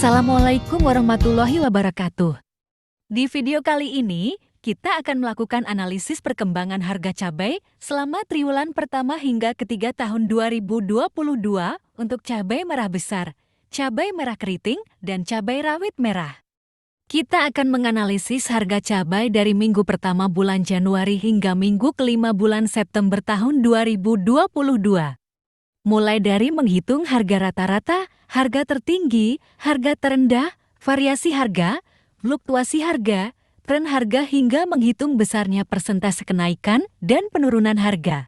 Assalamualaikum warahmatullahi wabarakatuh. Di video kali ini, kita akan melakukan analisis perkembangan harga cabai selama triwulan pertama hingga ketiga tahun 2022 untuk cabai merah besar, cabai merah keriting, dan cabai rawit merah. Kita akan menganalisis harga cabai dari minggu pertama bulan Januari hingga minggu kelima bulan September tahun 2022. Mulai dari menghitung harga rata-rata, harga tertinggi, harga terendah, variasi harga, fluktuasi harga, tren harga hingga menghitung besarnya persentase kenaikan dan penurunan harga.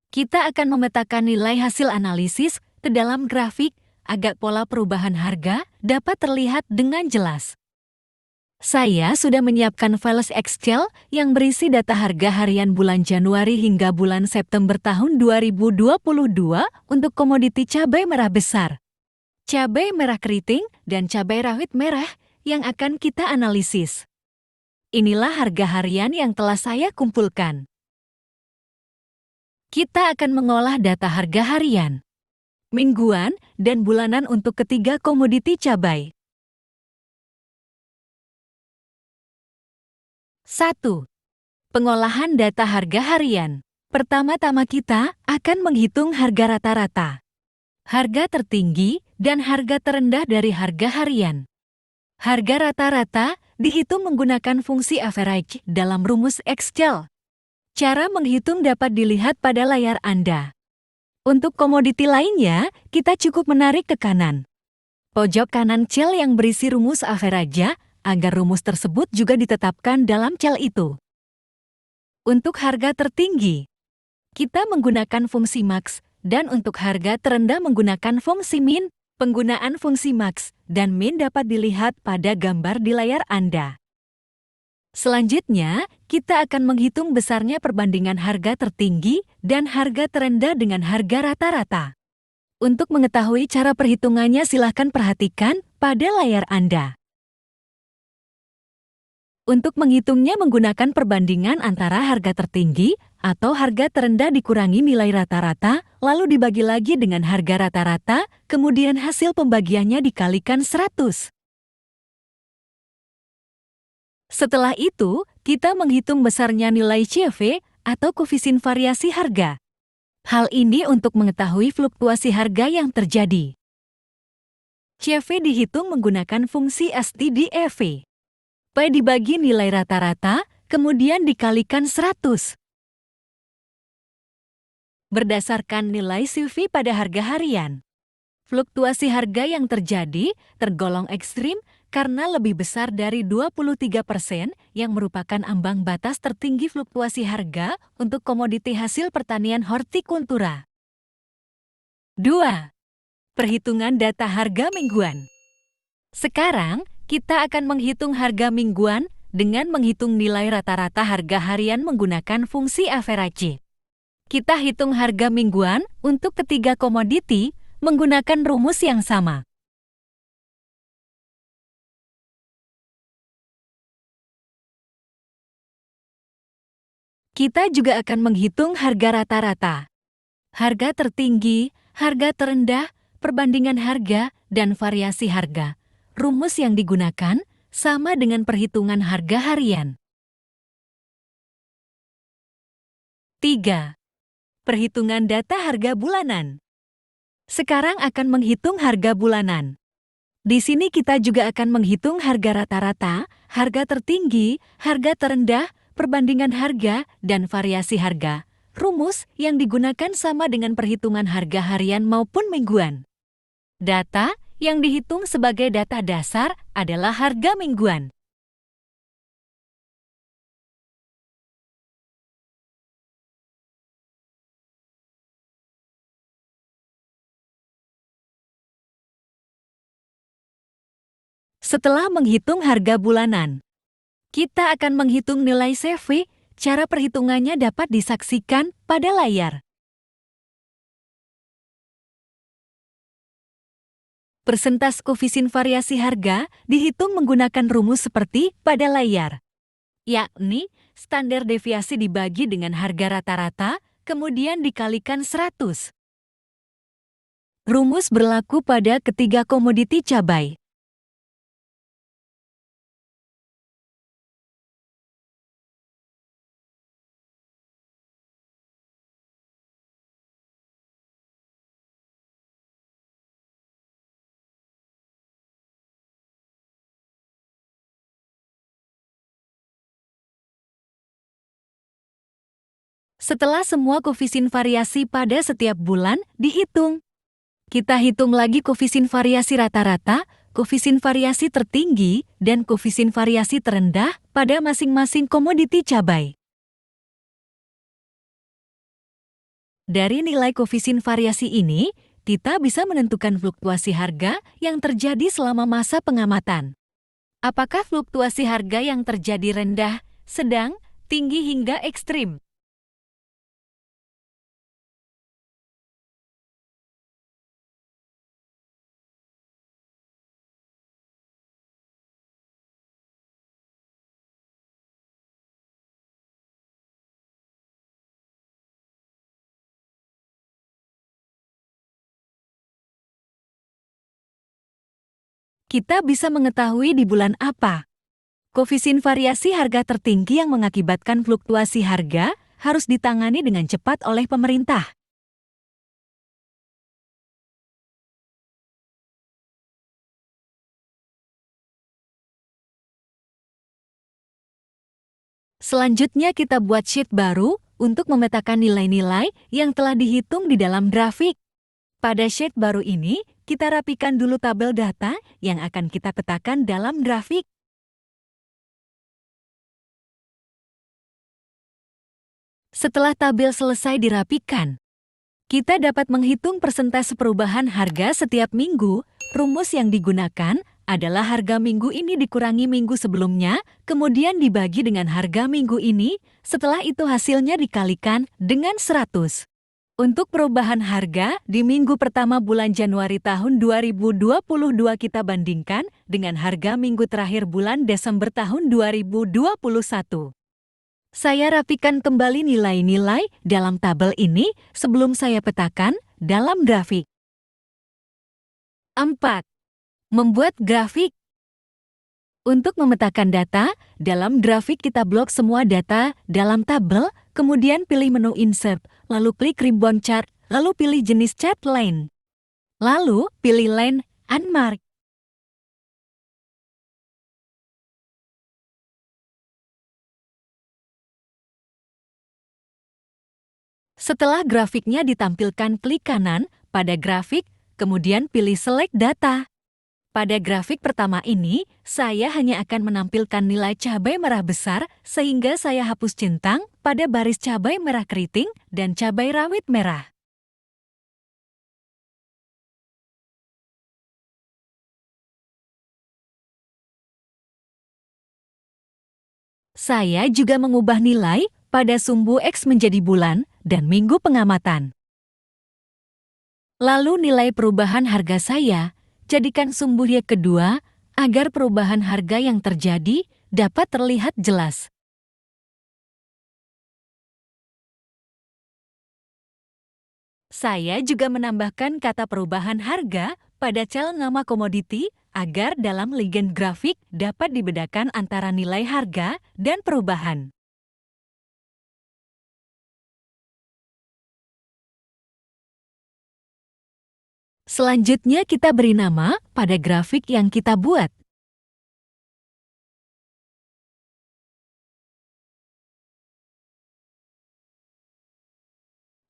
Kita akan memetakan nilai hasil analisis ke dalam grafik agar pola perubahan harga dapat terlihat dengan jelas. Saya sudah menyiapkan file Excel yang berisi data harga harian bulan Januari hingga bulan September tahun 2022 untuk komoditi cabai merah besar, cabai merah keriting, dan cabai rawit merah yang akan kita analisis. Inilah harga harian yang telah saya kumpulkan. Kita akan mengolah data harga harian, mingguan, dan bulanan untuk ketiga komoditi cabai. 1. Pengolahan data harga harian. Pertama-tama kita akan menghitung harga rata-rata, harga tertinggi, dan harga terendah dari harga harian. Harga rata-rata dihitung menggunakan fungsi average dalam rumus Excel. Cara menghitung dapat dilihat pada layar Anda. Untuk komoditi lainnya, kita cukup menarik ke kanan pojok kanan cell yang berisi rumus average agar rumus tersebut juga ditetapkan dalam cell itu. Untuk harga tertinggi, kita menggunakan fungsi max, dan untuk harga terendah menggunakan fungsi min. Penggunaan fungsi max dan min dapat dilihat pada gambar di layar Anda. Selanjutnya, kita akan menghitung besarnya perbandingan harga tertinggi dan harga terendah dengan harga rata-rata. Untuk mengetahui cara perhitungannya, silakan perhatikan pada layar Anda. Untuk menghitungnya menggunakan perbandingan antara harga tertinggi atau harga terendah dikurangi nilai rata-rata, lalu dibagi lagi dengan harga rata-rata, kemudian hasil pembagiannya dikalikan 100. Setelah itu, kita menghitung besarnya nilai CV atau koefisien variasi harga. Hal ini untuk mengetahui fluktuasi harga yang terjadi. CV dihitung menggunakan fungsi STDEV. P dibagi nilai rata-rata, kemudian dikalikan 100. Berdasarkan nilai CV pada harga harian, fluktuasi harga yang terjadi tergolong ekstrim karena lebih besar dari 23% yang merupakan ambang batas tertinggi fluktuasi harga untuk komoditi hasil pertanian hortikultura. 2. Perhitungan data harga mingguan. Sekarang, kita akan menghitung harga mingguan dengan menghitung nilai rata-rata harga harian menggunakan fungsi average. Kita hitung harga mingguan untuk ketiga komoditi menggunakan rumus yang sama. Kita juga akan menghitung harga rata-rata, harga tertinggi, harga terendah, perbandingan harga, dan variasi harga. Rumus yang digunakan sama dengan perhitungan harga harian. 3. Perhitungan data harga bulanan. Sekarang akan menghitung harga bulanan. Di sini kita juga akan menghitung harga rata-rata, harga tertinggi, harga terendah, perbandingan harga, dan variasi harga. Rumus yang digunakan sama dengan perhitungan harga harian maupun mingguan. Data yang dihitung sebagai data dasar adalah harga mingguan. Setelah menghitung harga bulanan, kita akan menghitung nilai CV. Cara perhitungannya dapat disaksikan pada layar. Persentase koefisien variasi harga dihitung menggunakan rumus seperti pada layar, yakni standar deviasi dibagi dengan harga rata-rata, kemudian dikalikan 100. Rumus berlaku pada ketiga komoditi cabai. Setelah semua koefisien variasi pada setiap bulan dihitung, kita hitung lagi koefisien variasi rata-rata, koefisien variasi tertinggi, dan koefisien variasi terendah pada masing-masing komoditi cabai. Dari nilai koefisien variasi ini, kita bisa menentukan fluktuasi harga yang terjadi selama masa pengamatan. Apakah fluktuasi harga yang terjadi rendah, sedang, tinggi hingga ekstrim? Kita bisa mengetahui di bulan apa koefisien variasi harga tertinggi yang mengakibatkan fluktuasi harga harus ditangani dengan cepat oleh pemerintah. Selanjutnya kita buat sheet baru untuk memetakan nilai-nilai yang telah dihitung di dalam grafik. Pada sheet baru ini, kita rapikan dulu tabel data yang akan kita petakan dalam grafik. Setelah tabel selesai dirapikan, kita dapat menghitung persentase perubahan harga setiap minggu. Rumus yang digunakan adalah harga minggu ini dikurangi minggu sebelumnya, kemudian dibagi dengan harga minggu ini, setelah itu hasilnya dikalikan dengan 100. Untuk perubahan harga di minggu pertama bulan Januari tahun 2022 kita bandingkan dengan harga minggu terakhir bulan Desember tahun 2021. Saya rapikan kembali nilai-nilai dalam tabel ini sebelum saya petakan dalam grafik. 4. Membuat grafik. Untuk memetakan data, dalam grafik kita blok semua data dalam tabel, kemudian pilih menu Insert, lalu klik Ribbon Chart, lalu pilih jenis chart line. Lalu pilih Line Unmarked. Setelah grafiknya ditampilkan, klik kanan pada grafik, kemudian pilih Select Data. Pada grafik pertama ini, saya hanya akan menampilkan nilai cabai merah besar sehingga saya hapus centang pada baris cabai merah keriting dan cabai rawit merah. Saya juga mengubah nilai pada sumbu X menjadi bulan dan minggu pengamatan. Lalu nilai perubahan harga saya jadikan sumbu Y kedua agar perubahan harga yang terjadi dapat terlihat jelas. Saya juga menambahkan kata perubahan harga pada cell nama komoditi agar dalam legend grafik dapat dibedakan antara nilai harga dan perubahan. Selanjutnya kita beri nama pada grafik yang kita buat.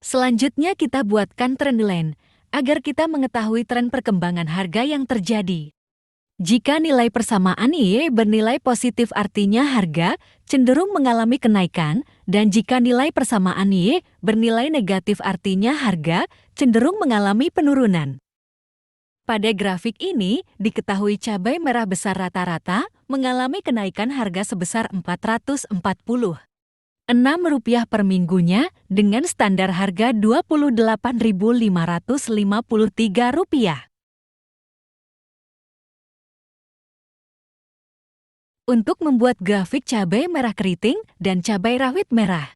Selanjutnya kita buatkan trend line agar kita mengetahui tren perkembangan harga yang terjadi. Jika nilai persamaan Y bernilai positif artinya harga cenderung mengalami kenaikan, dan jika nilai persamaan Y bernilai negatif artinya harga cenderung mengalami penurunan. Pada grafik ini, diketahui cabai merah besar rata-rata mengalami kenaikan harga sebesar Rp446 per minggunya dengan standar harga Rp28.553. Untuk membuat grafik cabai merah keriting dan cabai rawit merah,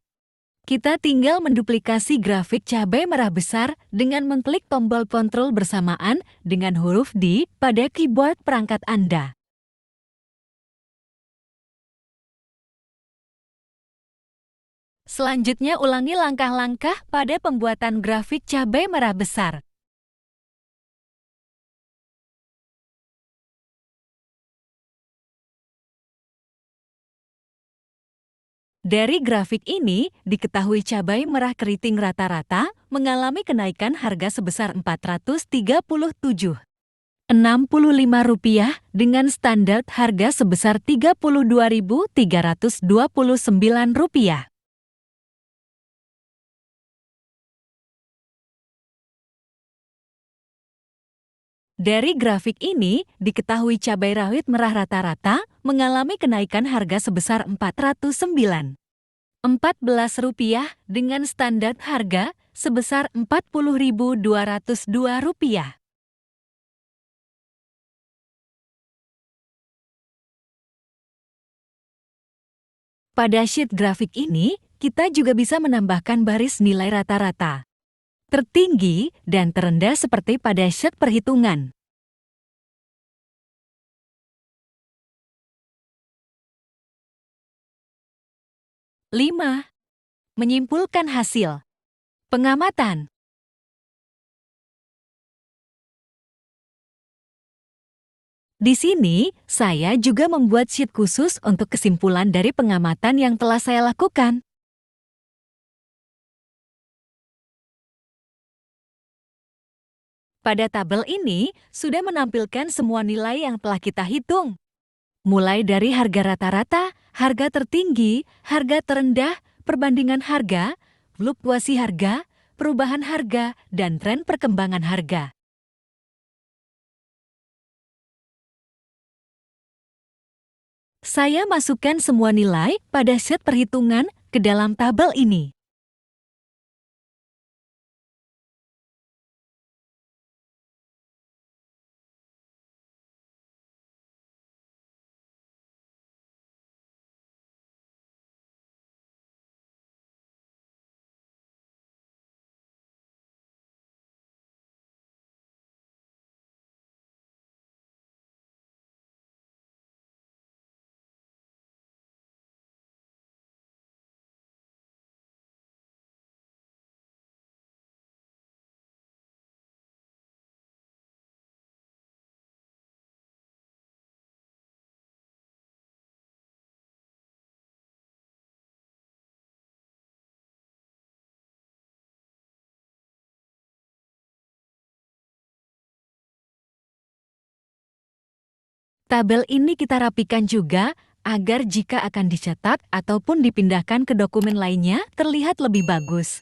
kita tinggal menduplikasi grafik cabai merah besar dengan mengklik tombol kontrol bersamaan dengan huruf D pada keyboard perangkat Anda. Selanjutnya ulangi langkah-langkah pada pembuatan grafik cabai merah besar. Dari grafik ini, diketahui cabai merah keriting rata-rata mengalami kenaikan harga sebesar Rp437,65 dengan standar harga sebesar Rp32.329. Dari grafik ini, diketahui cabai rawit merah rata-rata mengalami kenaikan harga sebesar Rp414 dengan standar harga sebesar Rp40.202. Pada sheet grafik ini, kita juga bisa menambahkan baris nilai rata-rata, tertinggi, dan terendah seperti pada sheet perhitungan. 5. Menyimpulkan hasil pengamatan. Di sini, saya juga membuat sheet khusus untuk kesimpulan dari pengamatan yang telah saya lakukan. Pada tabel ini, sudah menampilkan semua nilai yang telah kita hitung. Mulai dari harga rata-rata, harga tertinggi, harga terendah, perbandingan harga, fluktuasi harga, perubahan harga, dan tren perkembangan harga. Saya masukkan semua nilai pada sheet perhitungan ke dalam tabel ini. Tabel ini kita rapikan juga agar jika akan dicetak ataupun dipindahkan ke dokumen lainnya terlihat lebih bagus.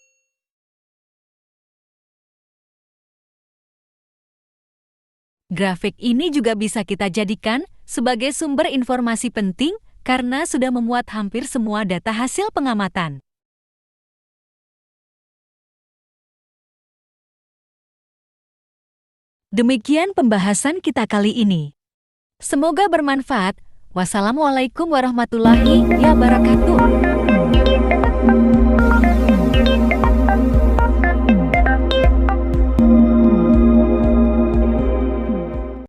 Grafik ini juga bisa kita jadikan sebagai sumber informasi penting karena sudah memuat hampir semua data hasil pengamatan. Demikian pembahasan kita kali ini. Semoga bermanfaat. Wassalamualaikum warahmatullahi wabarakatuh.